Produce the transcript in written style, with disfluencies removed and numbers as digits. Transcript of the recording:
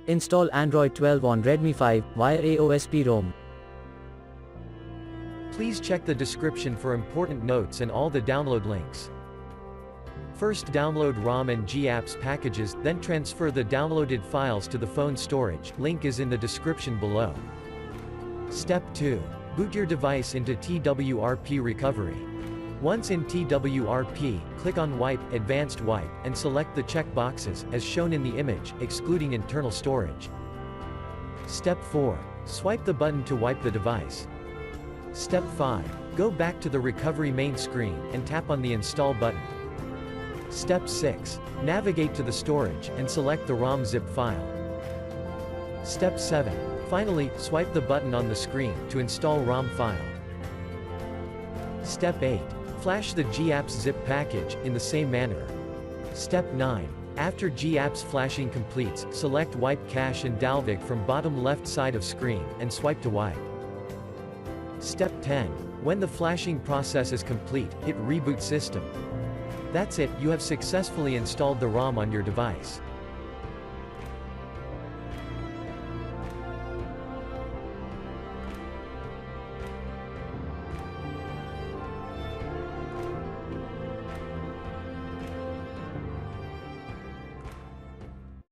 Install Android 12 on Redmi 5 via AOSP ROM. Please check the description for important notes and all the download links. First download ROM and GApps packages, then transfer the downloaded files to the phone storage, link is in the description below. Step 2. Boot your device into TWRP recovery. Once in TWRP, click on Wipe, Advanced Wipe, and select the check boxes, as shown in the image, excluding internal storage. Step 4. Swipe the button to wipe the device. Step 5. Go back to the recovery main screen, and tap on the Install button. Step 6. Navigate to the storage, and select the ROM zip file. Step 7. Finally, swipe the button on the screen, to install ROM file. Step 8. Flash the GApps zip package, in the same manner. Step 9. After GApps flashing completes, select Wipe Cache and Dalvik from bottom left side of screen, and swipe to wipe. Step 10. When the flashing process is complete, hit Reboot System. That's it, you have successfully installed the ROM on your device.